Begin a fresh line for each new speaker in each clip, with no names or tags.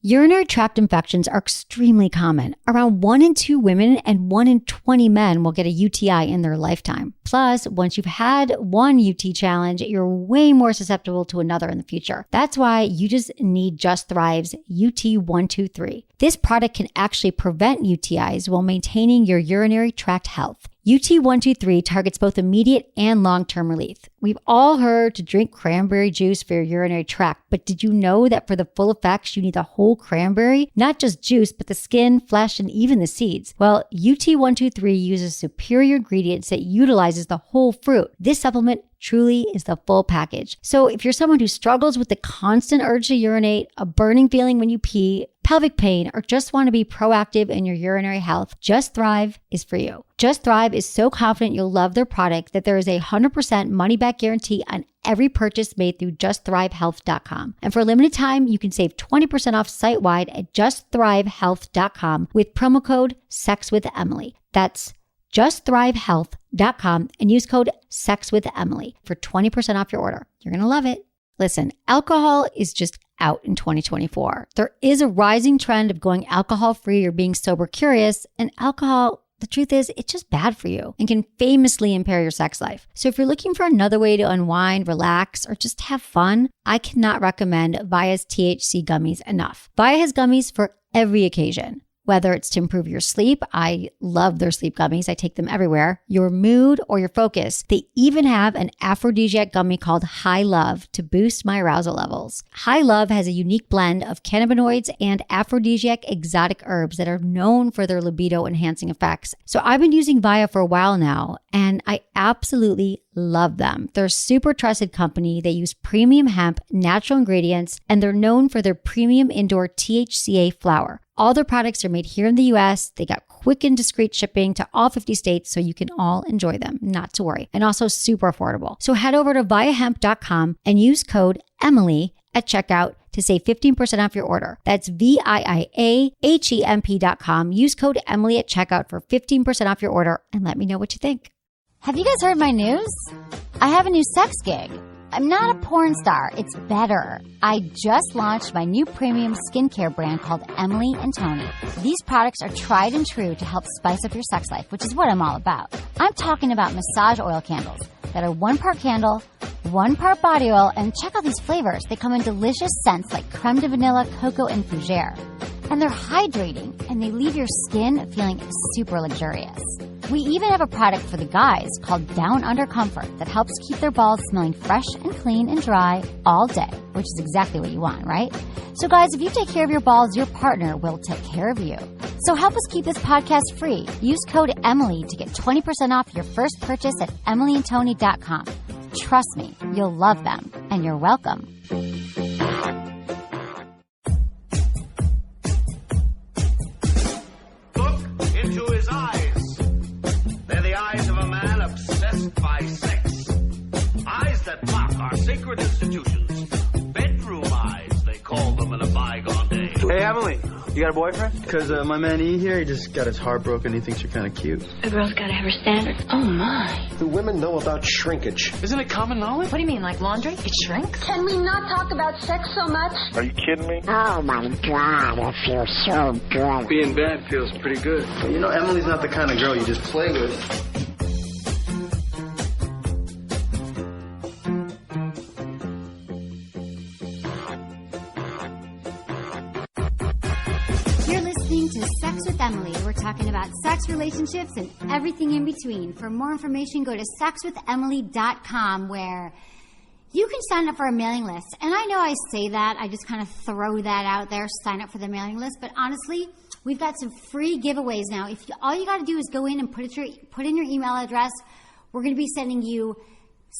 Urinary tract infections are extremely common. Around 1 in 2 women and 1 in 20 men will get a UTI in their lifetime. Plus, once you've had one UT challenge, you're way more susceptible to another in the future. That's why you just need Just Thrive's UT123. This product can actually prevent UTIs while maintaining your urinary tract health. UT123 targets both immediate and long-term relief. We've all heard to drink cranberry juice for your urinary tract, but did you know that for the full effects, you need the whole cranberry? Not just juice, but the skin, flesh, and even the seeds. Well, UT123 uses superior ingredients that utilizes the whole fruit. This supplement truly is the full package. So if you're someone who struggles with the constant urge to urinate, a burning feeling when you pee, pelvic pain, or just want to be proactive in your urinary health, Just Thrive is for you. Just Thrive is so confident you'll love their product that there is a 100% money-back guarantee on every purchase made through justthrivehealth.com. And for a limited time, you can save 20% off site-wide at justthrivehealth.com with promo code SEXWITHEMILY. That's justthrivehealth.com and use code SEXWITHEMILY for 20% off your order. You're going to love it. Listen, alcohol is just out in 2024. There is a rising trend of going alcohol-free or being sober curious, and alcohol, the truth is, it's just bad for you and can famously impair your sex life. So if you're looking for another way to unwind, relax, or just have fun, I cannot recommend Via's THC gummies enough. Via has gummies for every occasion. Whether it's to improve your sleep, I love their sleep gummies. I take them everywhere. Your mood or your focus. They even have an aphrodisiac gummy called High Love to boost my arousal levels. High Love has a unique blend of cannabinoids and aphrodisiac exotic herbs that are known for their libido enhancing effects. So I've been using Via for a while now, and I absolutely love them. They're a super trusted company. They use premium hemp, natural ingredients, and they're known for their premium indoor THCA flower. All their products are made here in the US. They got quick and discreet shipping to all 50 states, so you can all enjoy them, not to worry. And also super affordable. So head over to viahemp.com and use code EMILY at checkout to save 15% off your order. That's VIAHEMP.com. Use code EMILY at checkout for 15% off your order and let me know what you think.
Have you guys heard my news? I have a new sex gig. I'm not a porn star. It's better. I just launched my new premium skincare brand called Emily and Tony. These products are tried and true to help spice up your sex life, which is what I'm all about. I'm talking about massage oil candles that are 1 part candle, 1 part body oil, and check out these flavors. They come in delicious scents like creme de vanilla, cocoa, and fougere. And they're hydrating, and they leave your skin feeling super luxurious. We even have a product for the guys called Down Under Comfort that helps keep their balls smelling fresh and clean and dry all day, which is exactly what you want, right? So guys, if you take care of your balls, your partner will take care of you. So help us keep this podcast free. Use code EMILY to get 20% off your first purchase at emilyandtony.com. Trust me, you'll love them, and you're welcome.
Look into his eyes. They're the eyes of a man obsessed by sex. Eyes that mock our sacred institutions. Bedroom eyes, they call them in a bygone day.
Hey, Emily, you got a boyfriend? Because my man E here, he just got his heart broken. He thinks you're kind of cute.
A girl's got to have her standards. Oh, my.
Do women know about shrinkage?
Isn't it common knowledge?
What do you mean, like laundry? It shrinks?
Can we not talk about sex so much?
Are you kidding me?
Oh, my God, it feels so good.
Being bad feels pretty good. But you know, Emily's not the kind of girl you just play with.
You're listening to Sex with Emily. We're talking about sex, relationships, and everything in between. For more information, go to sexwithemily.com, where you can sign up for a mailing list. And I know I say that, I just kind of throw that out there, sign up for the mailing list. But honestly, we've got some free giveaways now. All you got to do is go in and put in your email address. We're going to be sending you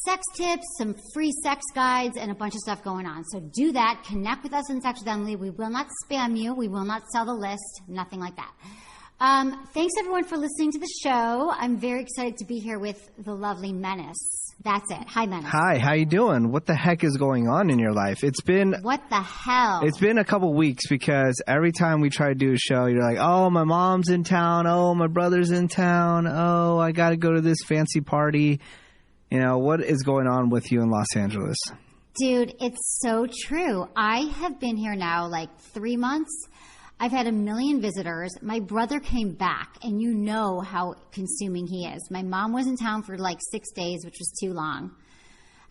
sex tips, some free sex guides, and a bunch of stuff going on. So do that. Connect with us on Sex with Emily. We will not spam you. We will not sell the list. Nothing like that. Thanks, everyone, for listening to the show. I'm very excited to be here with the lovely Menace. That's it. Hi, Menace.
Hi, how you doing? What the heck is going on in your life?
What the hell?
It's been a couple weeks because every time we try to do a show, you're like, oh, my mom's in town. Oh, my brother's in town. Oh, I got to go to this fancy party. You know, what is going on with you in Los Angeles?
Dude, it's so true. I have been here now like 3 months. I've had 1 million visitors. My brother came back, and you know how consuming he is. My mom was in town for like 6 days, which was too long.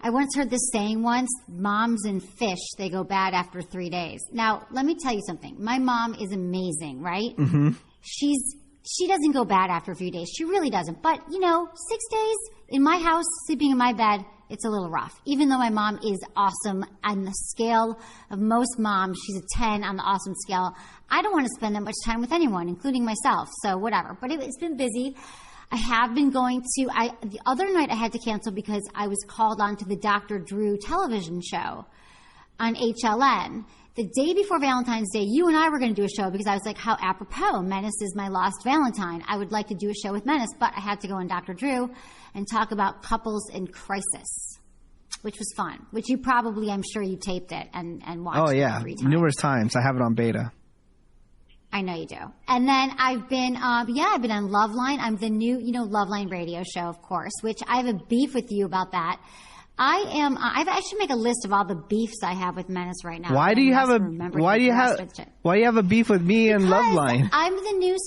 I once heard this saying moms and fish, they go bad after 3 days. Now, let me tell you something. My mom is amazing, right?
Mm-hmm.
She doesn't go bad after a few days. She really doesn't. But, 6 days in my house, sleeping in my bed, it's a little rough. Even though my mom is awesome on the scale of most moms, she's a 10 on the awesome scale. I don't want to spend that much time with anyone, including myself. So whatever. But it's been busy. I have been going to, the other night I had to cancel because I was called on to the Dr. Drew television show on HLN. The day before Valentine's Day, you and I were going to do a show because I was like, how apropos. Menace is my lost Valentine. I would like to do a show with Menace, but I had to go on Dr. Drew and talk about couples in crisis, which was fun, which you probably, I'm sure you taped it and watched
Oh,
it
yeah.
3 times.
Numerous times. I have it on beta.
I know you do. And then I've been on Loveline. I'm the new, Loveline radio show, of course, which I have a beef with you about that. I should make a list of all the beefs I have with Menace right now.
Why do you have a beef with me and Loveline?
I'm the news,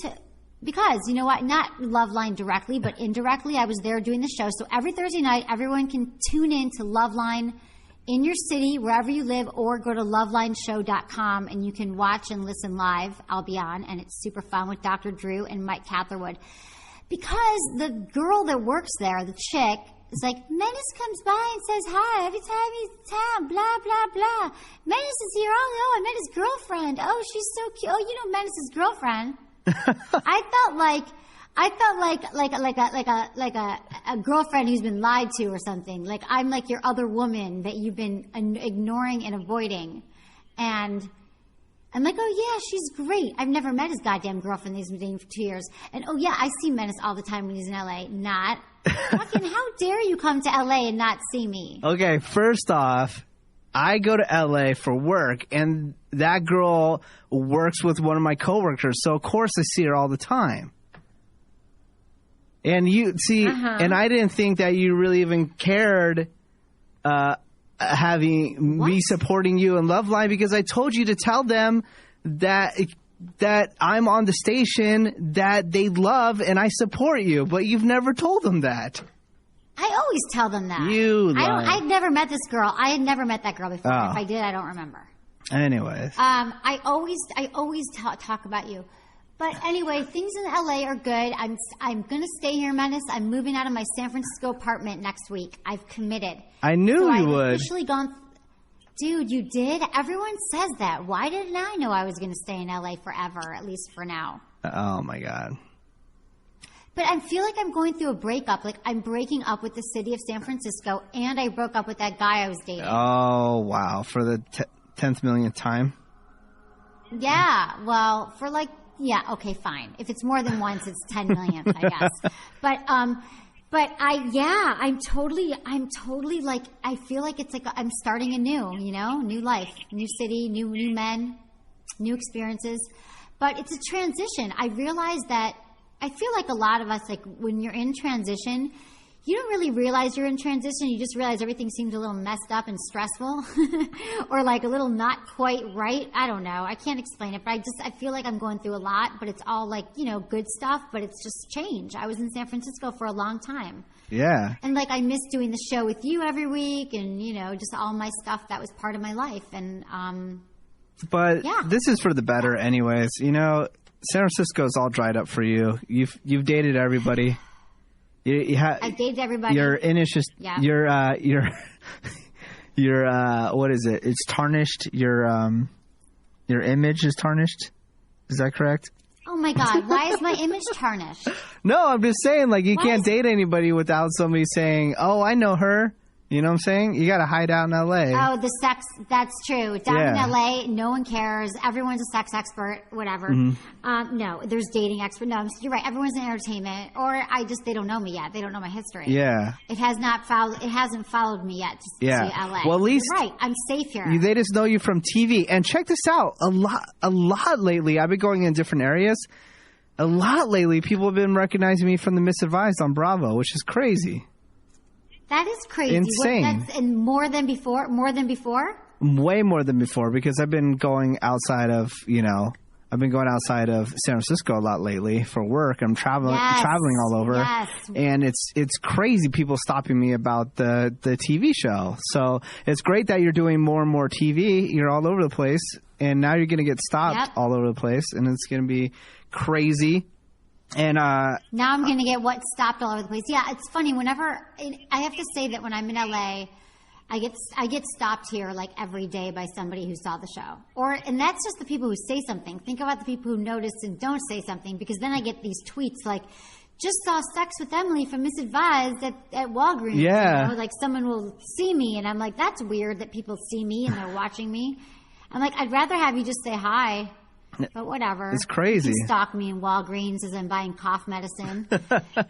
because you know what? Not Loveline directly, but indirectly. I was there doing the show. So every Thursday night, everyone can tune in to Loveline in your city, wherever you live, or go to lovelineshow.com and you can watch and listen live. I'll be on, and it's super fun with Dr. Drew and Mike Catherwood. Because the girl that works there, the chick, is like, Menace comes by and says hi every time he's in town, blah, blah, blah. Menace is here. Oh, I met his girlfriend. Oh, she's so cute. Oh, you know Menace's girlfriend. I felt like a girlfriend who's been lied to or something. Like I'm like your other woman that you've been ignoring and avoiding. And I'm like, oh yeah, she's great. I've never met his goddamn girlfriend that he's been dating for 2 years. And oh yeah, I see Menace all the time when he's in LA. Not. Fucking how dare you come to LA and not see me?
Okay, first off, I go to LA for work, and that girl works with one of my coworkers, so of course I see her all the time. And you see, and I didn't think that you really even cared having me supporting you in Loveline, because I told you to tell them that I'm on the station that they love and I support you, but you've never told them that.
I always tell them that.
You lie.
I've never met this girl. I had never met that girl before.
Oh.
If I did, I don't remember.
Anyways.
I always talk about you. But anyway, things in LA are good. I'm going to stay here, Menace. I'm moving out of my San Francisco apartment next week. I've committed.
I knew you would.
I've officially gone. Dude, you did? Everyone says that. Why didn't I know I was going to stay in LA forever, at least for now?
Oh, my God.
But I feel like I'm going through a breakup. Like, I'm breaking up with the city of San Francisco, and I broke up with that guy I was dating.
Oh, wow. For the 10th millionth time?
Yeah. Well, for like, yeah, okay, fine. If it's more than once, it's 10 millionth, I guess. But I'm totally like, I feel like it's like I'm starting anew, new life, new city, new men, new experiences. But it's a transition. I realize that I feel like a lot of us, like when you're in transition, you don't really realize you're in transition. You just realize everything seems a little messed up and stressful or like a little not quite right. I don't know. I can't explain it, but I feel like I'm going through a lot, but it's all like, good stuff, but it's just change. I was in San Francisco for a long time.
Yeah.
And like I miss doing the show with you every week and, just all my stuff that was part of my life. And,
but this is for the better anyways. San Francisco's all dried up for you. You've dated everybody.
I've dated everybody.
Your what is it? It's tarnished. Your image is tarnished. Is that correct?
Oh my God! Why is my image tarnished?
No, I'm just saying, like, you can't date anybody without somebody saying, "Oh, I know her." You know what I'm saying? You got to hide out in L.A.
Oh, the sex. That's true. Down in L.A., no one cares. Everyone's a sex expert, whatever. Mm-hmm. No, there's dating expert. No, you're right. Everyone's in entertainment. Or they don't know me yet. They don't know my history.
Yeah.
It hasn't followed me yet to L.A.
Well, at least.
You're right. I'm safe here.
They just know you from TV. And check this out. A lot lately. I've been going in different areas. A lot lately, people have been recognizing me from the Misadvised on Bravo, which is crazy.
That is crazy.
Insane.
And more than before?
Way more than before, because I've been going outside of, San Francisco a lot lately for work. I'm traveling all over.
Yes.
And it's crazy people stopping me about the TV show. So it's great that you're doing more and more TV. You're all over the place. And now you're going to get stopped all over the place. And it's going to be crazy. And
now I'm going to get stopped all over the place. Yeah, it's funny. I have to say that when I'm in LA, I get stopped here like every day by somebody who saw the show. And that's just the people who say something. Think about the people who notice and don't say something, because then I get these tweets like, just saw Sex with Emily from Misadvised at Walgreens.
Yeah.
Like someone will see me and I'm like, that's weird that people see me and they're watching me. I'm like, I'd rather have you just say hi. But whatever.
It's crazy.
You can stalk me in Walgreens as I'm buying cough medicine.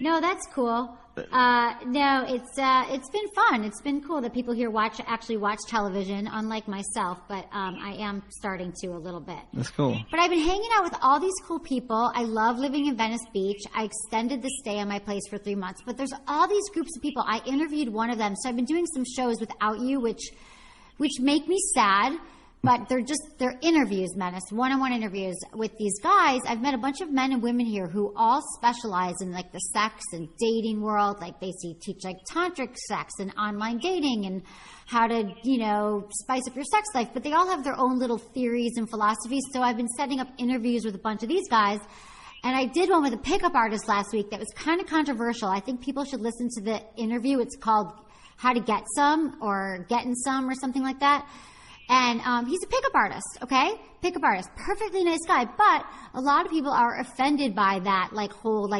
No, that's cool. No, it's been fun. It's been cool that people here actually watch television, unlike myself. But I am starting to a little bit.
That's cool.
But I've been hanging out with all these cool people. I love living in Venice Beach. I extended the stay on my place for 3 months. But there's all these groups of people. I interviewed one of them. So I've been doing some shows without you, which make me sad. But they're interviews, Menace, one-on-one interviews with these guys. I've met a bunch of men and women here who all specialize in like the sex and dating world. Like they teach like tantric sex and online dating and how to, spice up your sex life. But they all have their own little theories and philosophies. So I've been setting up interviews with a bunch of these guys. And I did one with a pickup artist last week that was kind of controversial. I think people should listen to the interview. It's called How to Get Some or Getting Some or something like that. And he's a pickup artist, okay? Pickup artist. Perfectly nice guy. But a lot of people are offended by that,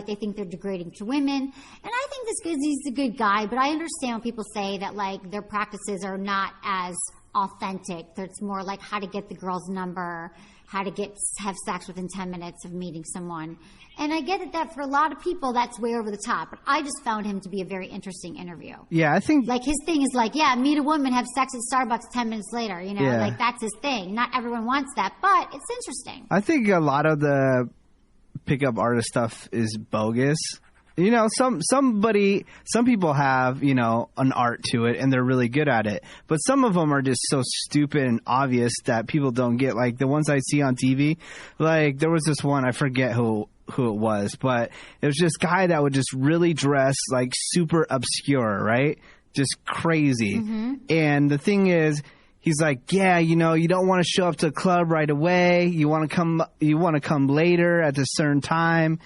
they think they're degrading to women. And I think he's a good guy, but I understand when people say that, their practices are not as authentic. It's more like how to get the girl's number, how to have sex within 10 minutes of meeting someone. And I get that for a lot of people, that's way over the top. But I just found him to be a very interesting interview.
Yeah, I think...
his thing is meet a woman, have sex at Starbucks 10 minutes later, Yeah. That's his thing. Not everyone wants that, but it's interesting.
I think a lot of the pickup artist stuff is bogus. Some people have, an art to it and they're really good at it. But some of them are just so stupid and obvious that people don't get. Like the ones I see on TV, there was this one, I forget who it was, but it was this guy that would just really dress super obscure, right? Just crazy. Mm-hmm. And the thing is, he's like, yeah, you don't want to show up to a club right away. You want to come later at a certain time.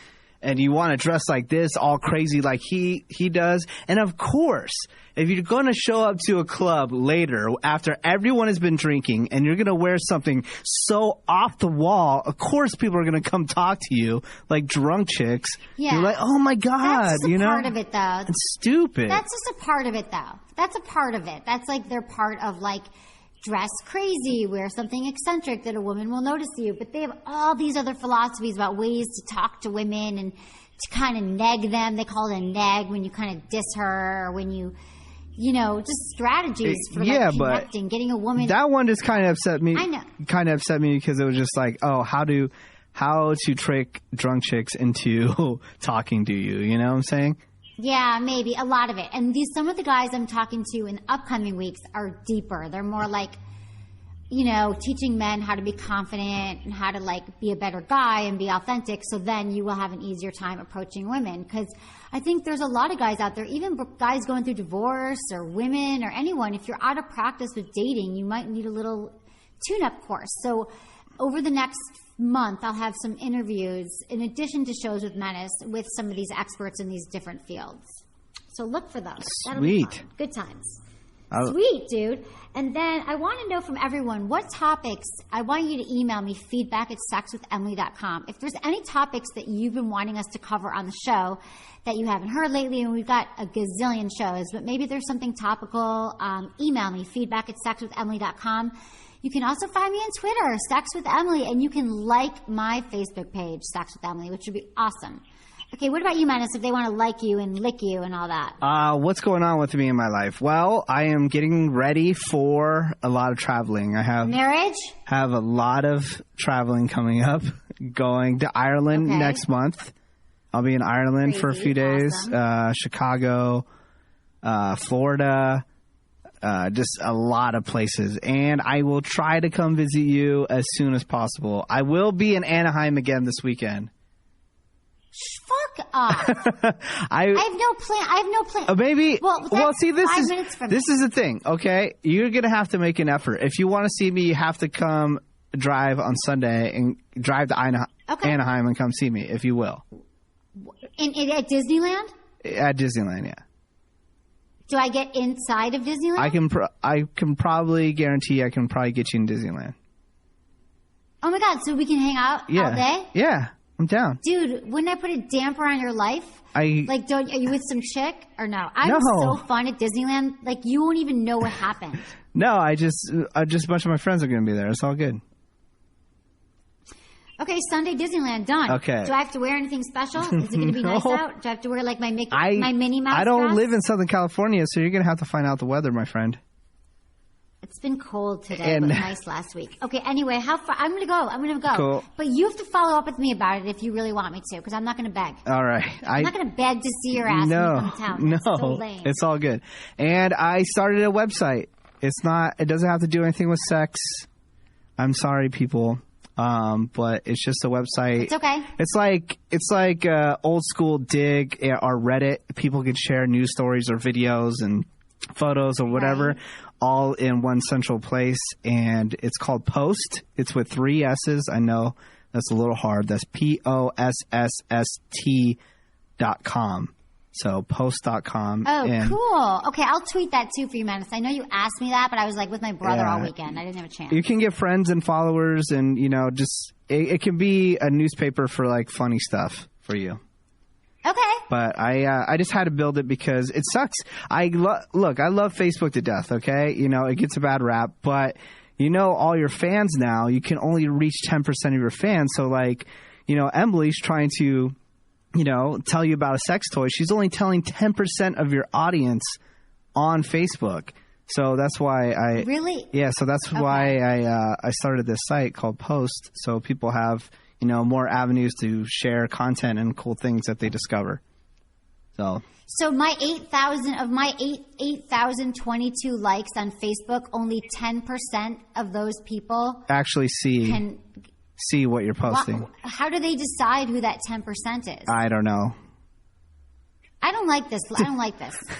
And you want to dress like this, all crazy like he does. And of course, if you're going to show up to a club later after everyone has been drinking and you're going to wear something so off the wall, of course people are going to come talk to you like drunk chicks. Yeah. You're like, oh my God.
That's just a part of it, though.
It's stupid.
That's just a part of it, though. That's a part of it. That's they're part of dress crazy, wear something eccentric that a woman will notice you. But they have all these other philosophies about ways to talk to women and to kind of neg them. They call it a neg when you kind of diss her, or when you just strategies for connecting, getting a woman.
That one just kind of upset me.
I know.
Kind of upset me because it was just how to trick drunk chicks into talking to you. You know what I'm saying?
Yeah, maybe a lot of it. And some of the guys I'm talking to in upcoming weeks are deeper. They're more teaching men how to be confident and how to be a better guy and be authentic. So then you will have an easier time approaching women. Because I think there's a lot of guys out there, even guys going through divorce or women or anyone. If you're out of practice with dating, you might need a little tune-up course. So over the next month, I'll have some interviews in addition to shows with Menace with some of these experts in these different fields. So look for those. That'll be fun. Good times. Sweet, dude. And then I want to know from everyone what topics. I want you to email me feedback@sexwithemily.com. If there's any topics that you've been wanting us to cover on the show that you haven't heard lately, and we've got a gazillion shows, but maybe there's something topical, email me feedback@sexwithemily.com. You can also find me on Twitter, Sex with Emily, and you can like my Facebook page, Sex with Emily, which would be awesome. Okay, what about you, Menace, if they want to like you and lick you and all that?
What's going on with me in my life? Well, I am getting ready for a lot of traveling. I have
marriage?
Have a lot of traveling coming up. Going to Ireland next month. I'll be in Ireland for a few days. Awesome. Chicago, Florida, just a lot of places. And I will try to come visit you as soon as possible. I will be in Anaheim again this weekend.
Fuck off. I have no plan.
Maybe.
Well,
see, this is
the
the thing. Okay, you're gonna have to make an effort if you want to see me. You have to come drive on Sunday and drive to Anaheim and come see me, if you will.
At Disneyland?
At Disneyland, yeah.
Do I get inside of Disneyland?
I can probably guarantee I can probably get you in Disneyland.
Oh my God! So we can hang out all day?
Yeah, I'm down.
Dude, wouldn't I put a damper on your life? Are you with some chick or no? I was so fun at Disneyland. Like, you won't even know what happened.
No, just a bunch of my friends are going to be there. It's all good.
Okay, Sunday Disneyland, done.
Okay.
Do I have to wear anything special? Is it going to be nice out? Do I have to wear like my Minnie Mouse
I don't
dress?
live in Southern California, so you're going to have to find out the weather, my friend.
It's been cold today, but nice last week. Okay, anyway, how far? I'm going to go.
Cool.
But you have to follow up with me about it if you really want me to, because I'm not going to beg.
All right.
I'm not going to beg to see your ass when you come to town. That's so lame.
It's all good. And I started a website. It doesn't have to do anything with sex. I'm sorry, people. But it's just a website.
It's okay.
It's like old school Dig or Reddit. People can share news stories or videos and photos or whatever, all in one central place. And it's called Post. It's with 3 S's. I know that's a little hard. That's POSSST.com. So post.com.
Oh, cool. Okay, I'll tweet that too for you, Menace. I know you asked me that, but I was like with my brother all weekend. I didn't have a chance.
You can get friends and followers, and just it can be a newspaper for like funny stuff for you.
Okay.
But I just had to build it because it sucks. I love Facebook to death. Okay, it gets a bad rap, but all your fans now, you can only reach 10% of your fans. So like, Emily's trying to tell you about a sex toy. She's only telling 10% of your audience on Facebook. So that's why why I started this site called Post, so people have, more avenues to share content and cool things that they discover. So
my 8,022 likes on Facebook, only 10% of those people
actually see what you're posting.
How do they decide who that 10% is?
I don't know.
I don't like this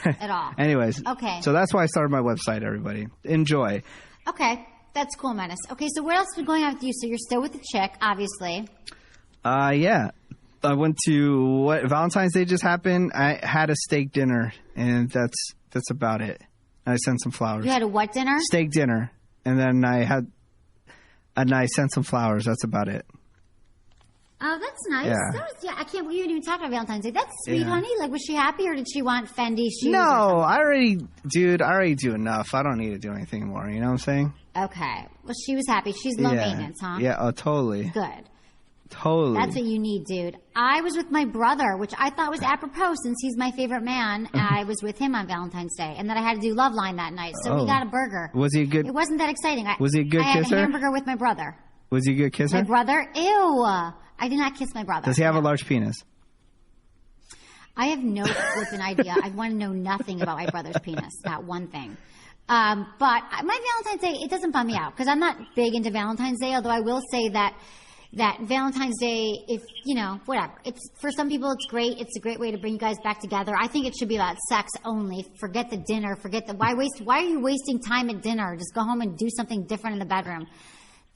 at all.
Anyways.
Okay.
So that's why I started my website, everybody. Enjoy.
Okay. That's cool, Menace. Okay, so what else has been going on with you? So you're still with the chick, obviously.
Yeah. I went to Valentine's Day just happened. I had a steak dinner, and that's about it. I sent some flowers.
You had a what dinner?
Steak dinner. And then I sent some flowers. That's about it.
Oh, that's nice.
Yeah.
I can't believe you didn't even talk about Valentine's Day. That's sweet, honey. Like, was she happy, or did she want Fendi shoes?
No, I already do enough. I don't need to do anything more. You know what I'm saying?
Okay. Well, she was happy. She's low maintenance, huh?
Yeah. Oh, totally.
Good.
Totally.
That's what you need, dude. I was with my brother, which I thought was apropos since he's my favorite man. I was with him on Valentine's Day, and then I had to do Love Line that night, so we got a burger.
Was he a good?
It wasn't that exciting.
Was he a good kisser?
I had a hamburger with my brother.
Was he a good kisser?
My brother? Ew. I did not kiss my brother.
Does he have a large penis?
I have no flipping idea. I want to know nothing about my brother's penis. Not one thing. But my Valentine's Day, it doesn't bum me out because I'm not big into Valentine's Day, although I will say that Valentine's Day, if, whatever. It's for some people, it's great. It's a great way to bring you guys back together. I think it should be about sex only. Forget the dinner. Why are you wasting time at dinner? Just go home and do something different in the bedroom.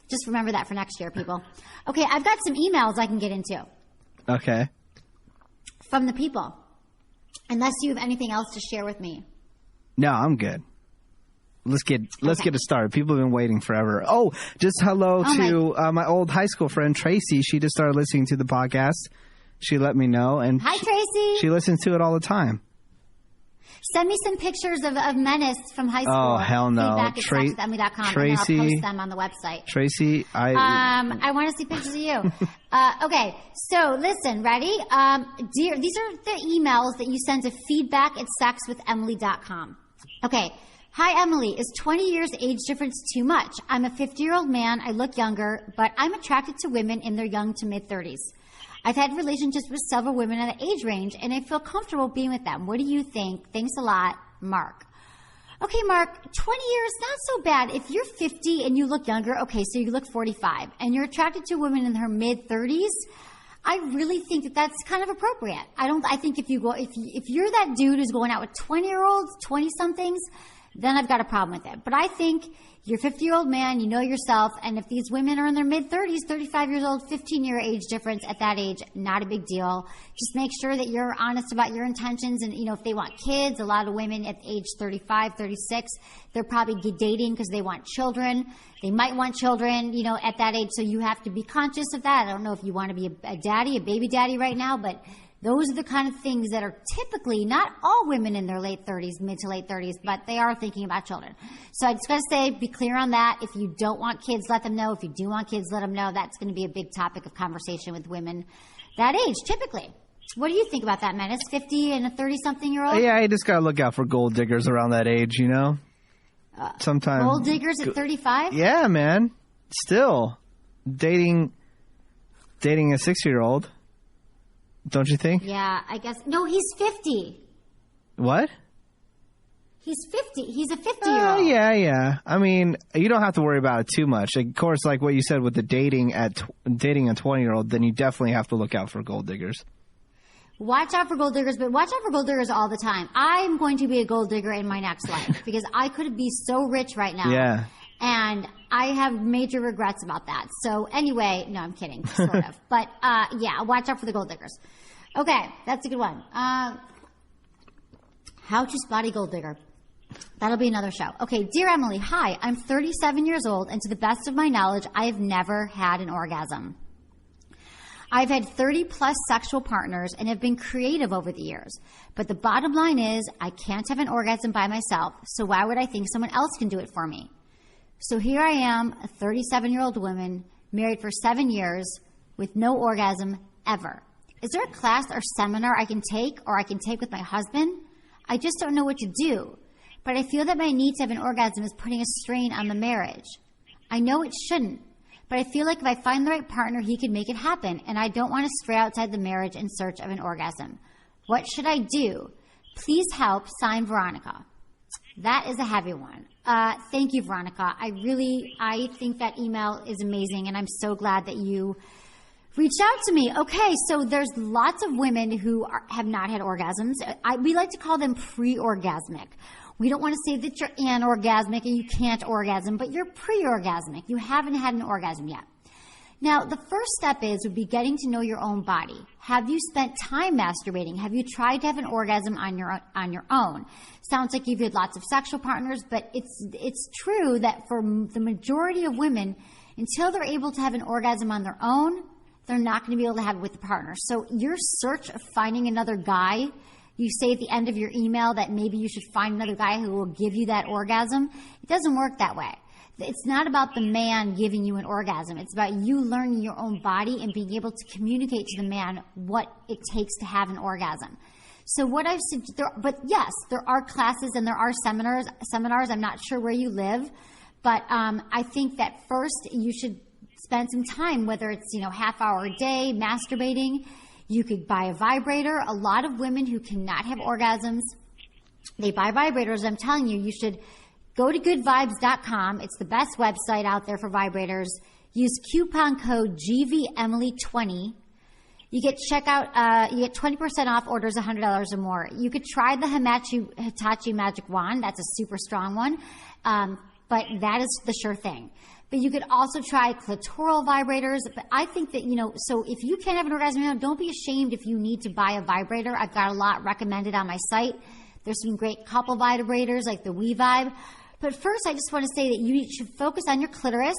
Just remember that for next year, people. Okay, I've got some emails I can get into.
Okay.
From the people. Unless you have anything else to share with me.
No, I'm good. Let's get it started. People have been waiting forever. Oh, just hello to my old high school friend, Tracy. She just started listening to the podcast. She let me know. And
hi, Tracy.
She listens to it all the time.
Send me some pictures of Menace from high school.
Oh, hell no.
Feedback@sexwithemily.com,
Tracy,
and then I'll post them on the website.
Tracy,
I want to see pictures of you. Okay, so listen, ready? Dear, these are the emails that you send to feedback@sexwithemily.com. Okay. Hi, Emily. Is 20 years age difference too much? I'm a 50-year-old man. I look younger, but I'm attracted to women in their young to mid-30s. I've had relationships with several women in the age range, and I feel comfortable being with them. What do you think? Thanks a lot. Mark. Okay, Mark, 20 years, not so bad. If you're 50 and you look younger, okay, so you look 45, and you're attracted to a woman in her mid-30s, I really think that that's kind of appropriate. I think if you're that dude who's going out with 20-year-olds, 20-somethings, then I've got a problem with it. But I think you're a 50-year-old man, you know yourself, and if these women are in their mid-30s, 35 years old, 15-year age difference at that age, not a big deal. Just make sure that you're honest about your intentions. And, if they want kids, a lot of women at age 35, 36, they're probably dating because they want children. They might want children, at that age, so you have to be conscious of that. I don't know if you want to be a daddy, a baby daddy right now, but those are the kind of things that are typically not all women in their late 30s, mid to late 30s, but they are thinking about children. So I just got to say, be clear on that. If you don't want kids, let them know. If you do want kids, let them know. That's going to be a big topic of conversation with women that age, typically. What do you think about that, Menace? 50 and a 30-something-year-old?
Yeah, you just got to look out for gold diggers around that age, Sometimes.
Gold diggers at 35?
Yeah, man. Still. Dating a 60-year-old. Don't you think?
Yeah, I guess. No, he's 50.
What?
He's 50. He's a 50-year-old.
Yeah. I mean, you don't have to worry about it too much. Of course, like what you said with the dating a 20-year-old, then you definitely have to look out for gold diggers.
Watch out for gold diggers, but watch out for gold diggers all the time. I'm going to be a gold digger in my next life because I could be so rich right now.
Yeah.
And I have major regrets about that. So anyway, no, I'm kidding, sort of. But yeah, watch out for the gold diggers. Okay, that's a good one. How to spot a gold digger. That'll be another show. Okay, dear Emily, hi. I'm 37 years old, and to the best of my knowledge, I have never had an orgasm. I've had 30-plus sexual partners and have been creative over the years. But the bottom line is I can't have an orgasm by myself, so why would I think someone else can do it for me? So here I am, a 37-year-old woman, married for 7 years, with no orgasm ever. Is there a class or seminar I can take or I can take with my husband? I just don't know what to do. But I feel that my need to have an orgasm is putting a strain on the marriage. I know it shouldn't, but I feel like if I find the right partner, he could make it happen, and I don't want to stray outside the marriage in search of an orgasm. What should I do? Please help. Signed, Veronica. That is a heavy one. Thank you, Veronica. I think that email is amazing, and I'm so glad that you reached out to me. Okay, so there's lots of women who have not had orgasms. We like to call them pre-orgasmic. We don't want to say that you're anorgasmic and you can't orgasm, but you're pre-orgasmic. You haven't had an orgasm yet. Now, the first step would be getting to know your own body. Have you spent time masturbating? Have you tried to have an orgasm on your own? Sounds like you've had lots of sexual partners, but it's true that for the majority of women, until they're able to have an orgasm on their own, they're not going to be able to have it with a partner. So your search of finding another guy, you say at the end of your email that maybe you should find another guy who will give you that orgasm. It doesn't work that way. It's not about the man giving you an orgasm. It's about you learning your own body and being able to communicate to the man what it takes to have an orgasm. So what I've said, but yes, there are classes and there are seminars. I'm not sure where you live, but I think that first you should spend some time, whether it's half hour a day masturbating. You could buy a vibrator. A lot of women who cannot have orgasms, they buy vibrators. I'm telling you, you should go to goodvibes.com. It's the best website out there for vibrators. Use coupon code GVEmily20. You get you get 20% off orders $100 or more. You could try the Hitachi Magic Wand. That's a super strong one. But that is the sure thing. But you could also try clitoral vibrators. But I think that, so if you can't have an orgasm, don't be ashamed if you need to buy a vibrator. I've got a lot recommended on my site. There's some great couple vibrators like the SWE Vibe. But first, I just want to say that you should focus on your clitoris.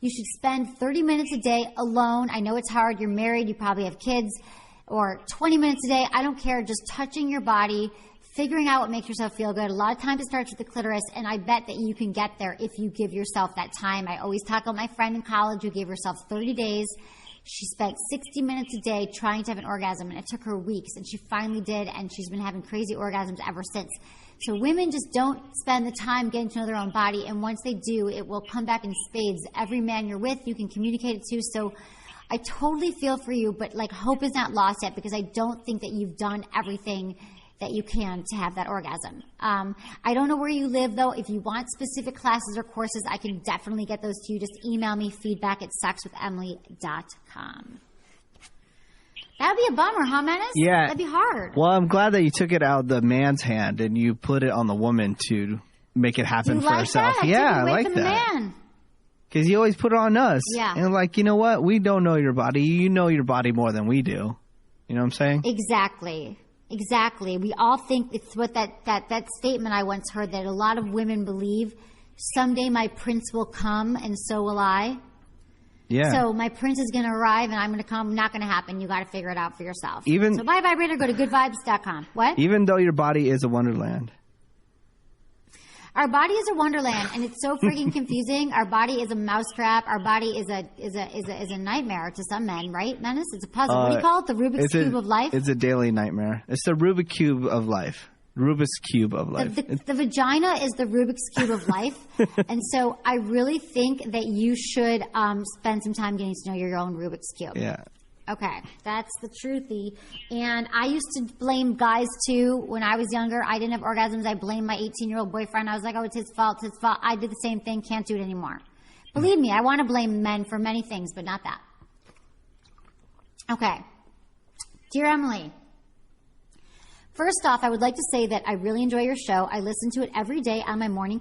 You should spend 30 minutes a day alone. I know it's hard. You're married. You probably have kids. Or 20 minutes a day. I don't care. Just touching your body, figuring out what makes yourself feel good. A lot of times it starts with the clitoris, and I bet that you can get there if you give yourself that time. I always talk about my friend in college who gave herself 30 days. She spent 60 minutes a day trying to have an orgasm, and it took her weeks, and she finally did, and she's been having crazy orgasms ever since. So women just don't spend the time getting to know their own body, and once they do, it will come back in spades. Every man you're with, you can communicate it to. So I totally feel for you, but hope is not lost yet, because I don't think that you've done everything that you can to have that orgasm. I don't know where you live, though. If you want specific classes or courses, I can definitely get those to you. Just email me, feedback@sexwithemily.com. That would be a bummer, huh, Menace?
Yeah.
That'd be hard.
Well, I'm glad that you took it out of the man's hand and you put it on the woman to make it happen for herself.
That?
Yeah, I
away
like
from
that.
The man.
Because you always put it on us.
Yeah.
And like, you know what? We don't know your body. You know your body more than we do. You know what I'm saying?
Exactly. We all think it's what that statement I once heard that a lot of women believe, someday my prince will come and so will I.
Yeah.
So my prince is going to arrive and I'm going to come. Not going to happen. You got to figure it out for yourself.
So
buy vibrator, go to goodvibes.com. What?
Even though your body is a wonderland.
Our body is a wonderland, and it's so freaking confusing. Our body is a mousetrap. Our body is a nightmare to some men, right, Menace? It's a puzzle. What do you call it? The Rubik's Cube of life?
It's a daily nightmare. It's the Rubik's Cube of life. Rubik's Cube of life.
The vagina is the Rubik's Cube of life. And so I really think that you should spend some time getting to know your own Rubik's Cube.
Yeah.
Okay, that's the truthy. And I used to blame guys, too. When I was younger, I didn't have orgasms. I blamed my 18-year-old boyfriend. I was like, oh, it's his fault. I did the same thing. Can't do it anymore. Believe me, I want to blame men for many things, but not that. Okay. Dear Emily, first off, I would like to say that I really enjoy your show. I listen to it every day on my morning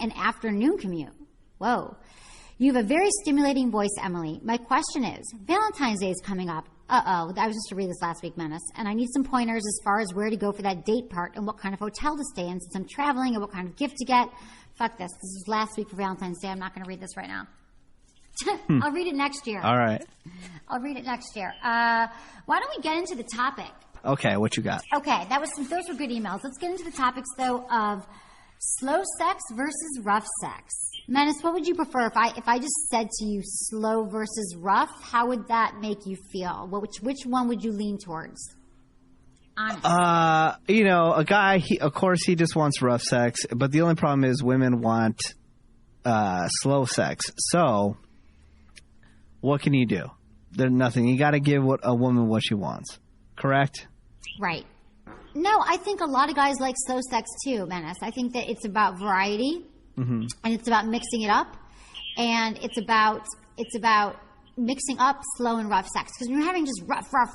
and afternoon commute. Whoa. You have a very stimulating voice, Emily. My question is, Valentine's Day is coming up. Uh-oh, I was just to read this last week, Menace, and I need some pointers as far as where to go for that date part and what kind of hotel to stay in since I'm traveling and what kind of gift to get. Fuck this. This is last week for Valentine's Day. I'm not going to read this right now. I'll read it next year.
All right.
I'll read it next year. Why don't we get into the topic?
Okay, what you got?
Okay, those were good emails. Let's get into the topics, though, of slow sex versus rough sex. Menace, what would you prefer? If I just said to you slow versus rough, how would that make you feel? Which one would you lean towards? Honestly.
A guy, of course, he just wants rough sex, but the only problem is women want slow sex. So, what can you do? There's nothing. You got to give a woman what she wants. Correct?
Right. No, I think a lot of guys like slow sex too, Menace. I think that it's about variety. Mm-hmm. And it's about mixing it up, and it's about mixing up slow and rough sex. Because when you're having just rough sex,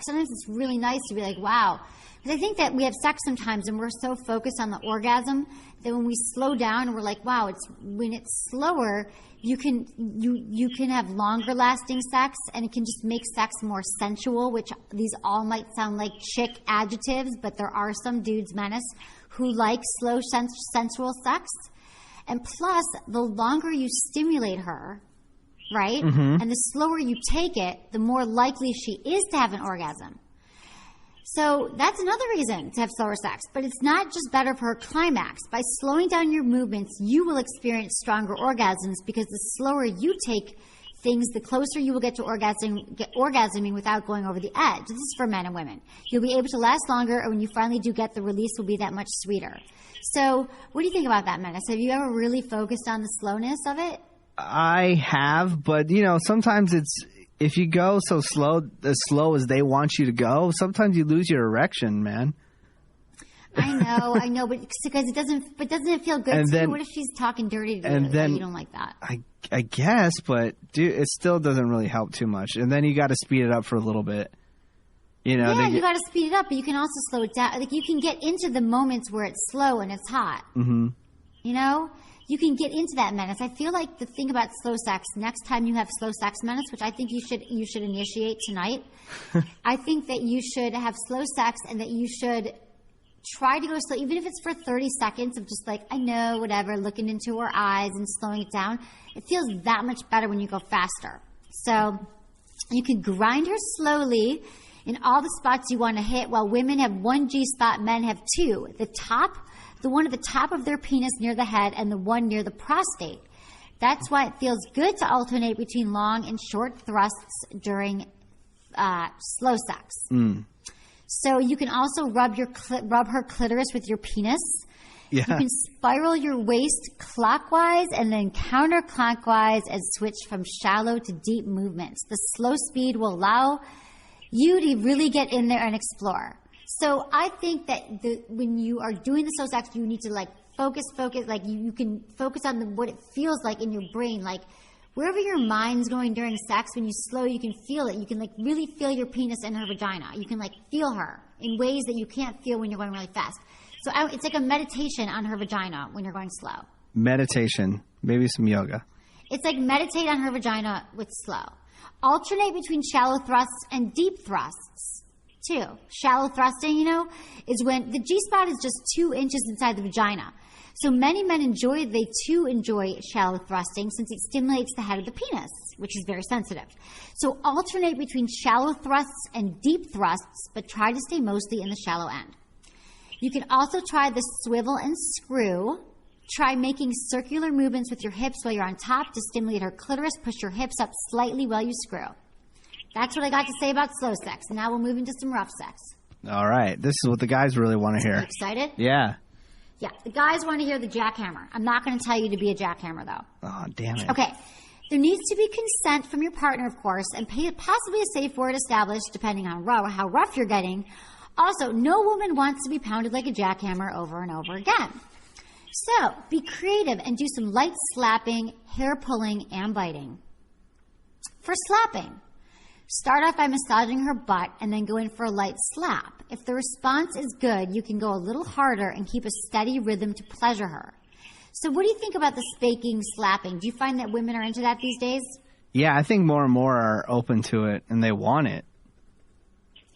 sometimes it's really nice to be like, wow. Because I think that we have sex sometimes, and we're so focused on the orgasm that when we slow down, and we're like, wow, when it's slower, you can have longer lasting sex, and it can just make sex more sensual. Which these all might sound like chick adjectives, but there are some dudes, Menace, who like slow sensual sex. And plus, the longer you stimulate her, right, and the slower you take it, the more likely she is to have an orgasm. So that's another reason to have slower sex. But it's not just better for her climax. By slowing down your movements, you will experience stronger orgasms because the slower you take things, the closer you will get to orgasming without going over the edge. This is for men and women. You'll be able to last longer, and when you finally do get the release, will be that much sweeter. So what do you think about that, Menace? Have you ever really focused on the slowness of it?
I have, but, sometimes if you go so slow as they want you to go, sometimes you lose your erection, man.
I know, but because doesn't it feel good to you? What if she's talking dirty to you? And then you don't like that.
I guess, but dude, it still doesn't really help too much. And then you got to speed it up for a little bit. You got to speed it up, but you can also slow it down. Like you can get into the moments where it's slow and it's hot. Mm-hmm. You can get into that, Menace. I feel like the thing about slow sex, next time you have slow sex, Menace, which I think you should initiate tonight. I think that you should have slow sex and that you should try to go slow, even if it's for 30 seconds of just like, I know, whatever, looking into her eyes and slowing it down. It feels that much better when you go faster. So you can grind her slowly in all the spots you want to hit. While women have one G-spot, men have two. The one at the top of their penis near the head and the one near the prostate. That's why it feels good to alternate between long and short thrusts during slow sex. Mm. So you can also rub her clitoris with your penis. Yeah. You can spiral your waist clockwise and then counterclockwise and switch from shallow to deep movements. The slow speed will allow you to really get in there and explore.
So I think that when you are doing the slow sex, you need to like focus. Like you can focus on what it feels like in your brain. Like wherever your mind's going during sex, when you slow, you can feel it. You can like really feel your penis in her vagina. You can like feel her in ways that you can't feel when you're going really fast. So it's like a meditation on her vagina when you're going slow.
Meditation, maybe some yoga.
It's like meditate on her vagina with slow. Alternate between shallow thrusts and deep thrusts, too. Shallow thrusting, is when the G-spot is just 2 inches inside the vagina. So many men too enjoy shallow thrusting since it stimulates the head of the penis, which is very sensitive. So alternate between shallow thrusts and deep thrusts, but try to stay mostly in the shallow end. You can also try the swivel and screw. Try making circular movements with your hips while you're on top to stimulate her clitoris. Push your hips up slightly while you screw. That's what I got to say about slow sex. Now we'll move into some rough sex.
All right. This is what the guys really want to hear.
Are you excited?
Yeah.
Yeah. The guys want to hear the jackhammer. I'm not going to tell you to be a jackhammer, though.
Oh, damn it.
Okay. There needs to be consent from your partner, of course, and possibly a safe word established depending on how rough you're getting. Also, no woman wants to be pounded like a jackhammer over and over again. So, be creative and do some light slapping, hair pulling, and biting. For slapping, start off by massaging her butt and then go in for a light slap. If the response is good, you can go a little harder and keep a steady rhythm to pleasure her. So what do you think about the spanking, slapping? Do you find that women are into that these days?
Yeah, I think more and more are open to it and they want it.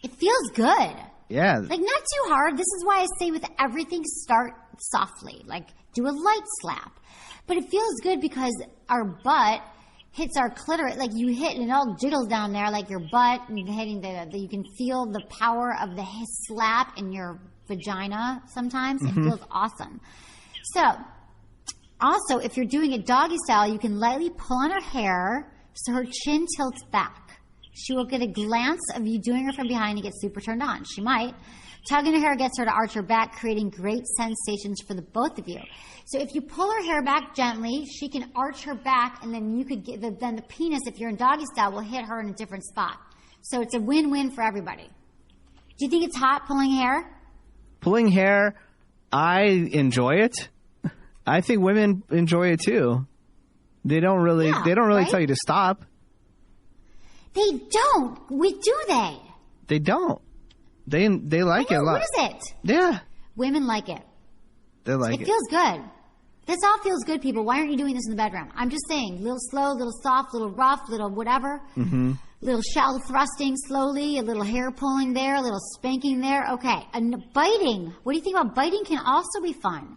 It feels good.
Yeah.
Like, not too hard. This is why I say with everything, start softly. Like, do a light slap. But it feels good because our butt hits our clitoris. Like, you hit and it all jiggles down there, like your butt and hitting you can feel the power of the slap in your vagina sometimes. It feels awesome. So, also, if you're doing it doggy style, you can lightly pull on her hair so her chin tilts back. She will get a glance of you doing her from behind and get super turned on. She might. Tugging her hair gets her to arch her back, creating great sensations for the both of you. So if you pull her hair back gently, she can arch her back, and then you could get then the penis, if you're in doggy style, will hit her in a different spot. So it's a win-win for everybody. Do you think it's hot pulling hair?
Pulling hair, I enjoy it. I think women enjoy it too. They don't really
right?
tell you to stop.
They don't. Do they?
They don't. They like it a lot.
What is it?
Yeah.
Women like it.
They like it.
It feels good. This all feels good, people. Why aren't you doing this in the bedroom? I'm just saying, a little slow, a little soft, a little rough, a little whatever. Mm-hmm. Little shallow thrusting slowly, a little hair pulling there, a little spanking there. Okay. And biting. What do you think about biting? Can also be fun.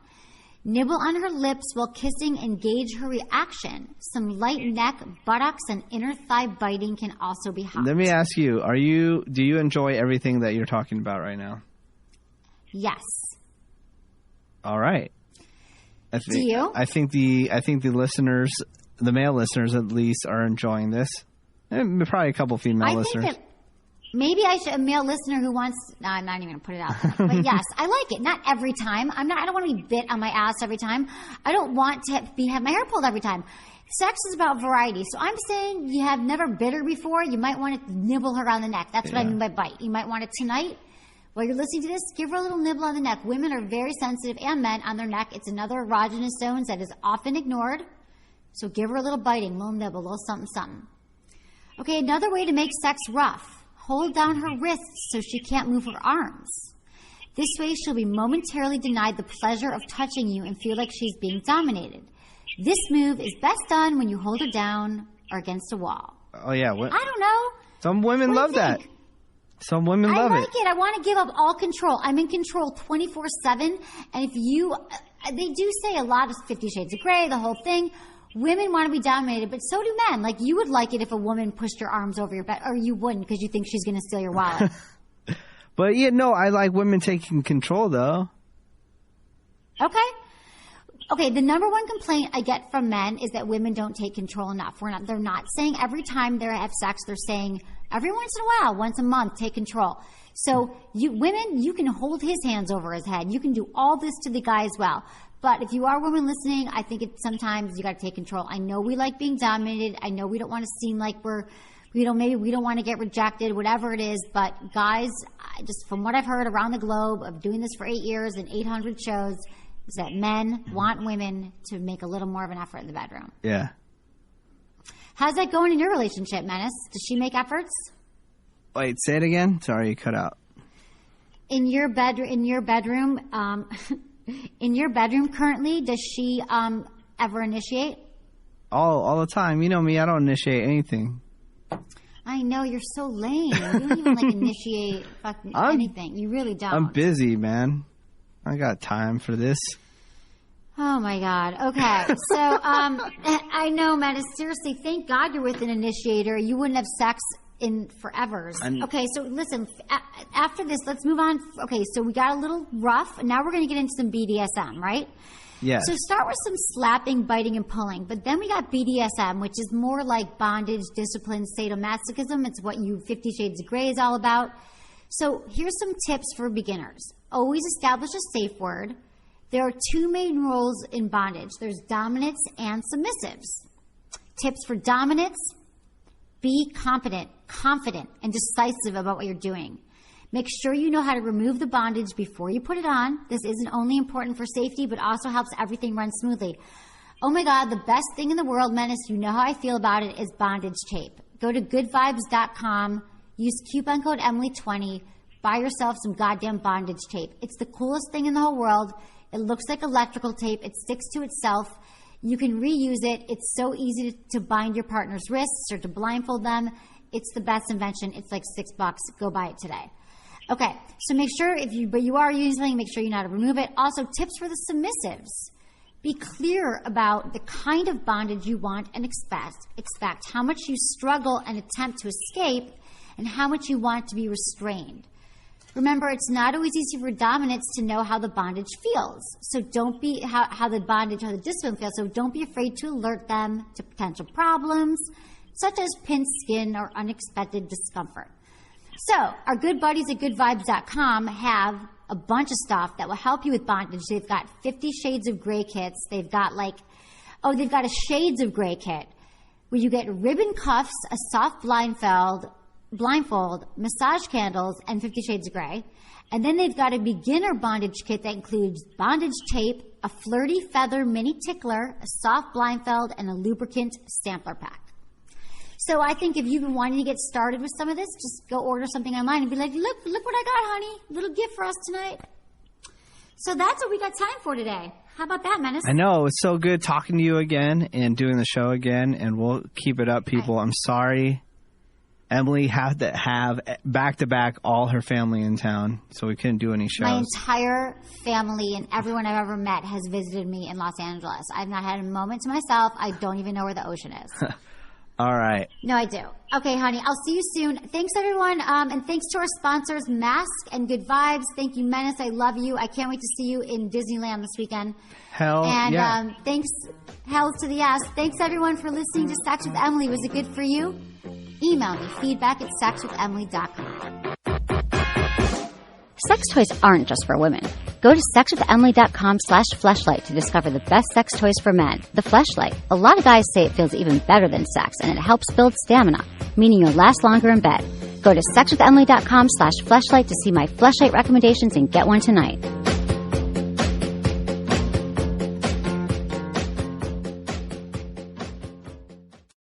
Nibble on her lips while kissing and gauge her reaction. Some light neck, buttocks, and inner thigh biting can also be hot.
Let me ask you, do you enjoy everything that you're talking about right now?
Yes.
All right.
Do you?
I think the listeners, the male listeners at least, are enjoying this. And probably a couple female listeners.
Think that maybe I should, a male listener who wants, no, I'm not even going to put it out there. But yes, I like it. Not every time. I don't want to be bit on my ass every time. I don't want to have my hair pulled every time. Sex is about variety. So I'm saying you have never bit her before. You might want to nibble her on the neck. That's what I mean by bite. You might want it tonight. While you're listening to this, give her a little nibble on the neck. Women are very sensitive, and men, on their neck. It's another erogenous zone that is often ignored. So give her a little biting, a little nibble, a little something, something. Okay, another way to make sex rough. Hold down her wrists so she can't move her arms. This way, she'll be momentarily denied the pleasure of touching you and feel like she's being dominated. This move is best done when you hold her down or against a wall.
Oh, yeah.
I don't know.
Some women love that. Some women love it.
I like it. I want to give up all control. I'm in control 24/7. And if they do say a lot of 50 Shades of Grey, the whole thing. Women want to be dominated, but so do men. Like, you would like it if a woman pushed your arms over your bed, or you wouldn't because you think she's going to steal your wallet.
But yeah, no, I like women taking control, though.
Okay, the number one complaint I get from men is that women don't take control enough. They're not saying every time they have sex, they're saying every once in a while, once a month, take control. So women, you can hold his hands over his head. You can do all this to the guy as well. But if you are women listening, I think sometimes you got to take control. I know we like being dominated. I know we don't want to seem like maybe we don't want to get rejected, whatever it is. But guys, just from what I've heard around the globe of doing this for 8 years and 800 shows, is that men want women to make a little more of an effort in the bedroom.
Yeah.
How's that going in your relationship, Menace? Does she make efforts?
Wait, say it again. Sorry, you cut out.
In your bedroom, in your bedroom currently, does she ever initiate?
All the time. You know me. I don't initiate anything.
I know, you're so lame. You don't even initiate fucking anything. You really don't.
I'm busy, man. I got time for this.
Oh my God. Okay. So I know, man. Seriously, thank God you're with an initiator. You wouldn't have sex in forevers. Okay, so listen, after this, let's move on. Okay, so we got a little rough. Now we're going to get into some BDSM, right?
Yeah.
So start with some slapping, biting, and pulling. But then we got BDSM, which is more like bondage, discipline, sadomasochism. It's what 50 Shades of Grey is all about. So here's some tips for beginners. Always establish a safe word. There are two main roles in bondage. There's dominants and submissives. Tips for dominants: be confident, and decisive about what you're doing. Make sure you know how to remove the bondage before you put it on. This isn't only important for safety, but also helps everything run smoothly. Oh my God, the best thing in the world, Menace, you know how I feel about it, is bondage tape. Go to goodvibes.com, use coupon code Emily20, buy yourself some goddamn bondage tape. It's the coolest thing in the whole world. It looks like electrical tape. It sticks to itself. You can reuse it. It's so easy to bind your partner's wrists or to blindfold them. It's the best invention. It's like $6. Go buy it today. Okay, so make sure but you are using something, make sure you know how to remove it. Also, tips for the submissives. Be clear about the kind of bondage you want and expect how much you struggle and attempt to escape, and how much you want to be restrained. Remember, it's not always easy for dominants to know how the bondage feels. So don't be how the discipline feels. So don't be afraid to alert them to potential problems, such as pinched skin or unexpected discomfort. So our good buddies at goodvibes.com have a bunch of stuff that will help you with bondage. They've got 50 Shades of Grey kits. They've got they've got a Shades of Grey kit where you get ribbon cuffs, a soft blindfold, massage candles, and 50 Shades of Grey. And then they've got a beginner bondage kit that includes bondage tape, a flirty feather mini tickler, a soft blindfold, and a lubricant sampler pack. So I think if you've been wanting to get started with some of this, just go order something online and be like, look what I got, honey. Little gift for us tonight. So that's what we got time for today. How about that, Menace?
I know. It's so good talking to you again and doing the show again, and we'll keep it up, people. I'm sorry. Emily had to have back-to-back all her family in town, so we couldn't do any shows.
My entire family and everyone I've ever met has visited me in Los Angeles. I've not had a moment to myself. I don't even know where the ocean is.
All right.
No, I do. Okay, honey. I'll see you soon. Thanks, everyone. And thanks to our sponsors, Mask and Good Vibes. Thank you, Menace. I love you. I can't wait to see you in Disneyland this weekend.
Yeah.
Thanks, hell to the ass. Thanks, everyone, for listening to Sex with Emily. Was it good for you? Email me, feedback@sexwithemily.com.
Sex toys aren't just for women. Go to sexwithemily.com/fleshlight to discover the best sex toys for men. The Fleshlight. A lot of guys say it feels even better than sex, and it helps build stamina, meaning you'll last longer in bed. Go to sexwithemily.com/fleshlight to see my Fleshlight recommendations and get one tonight.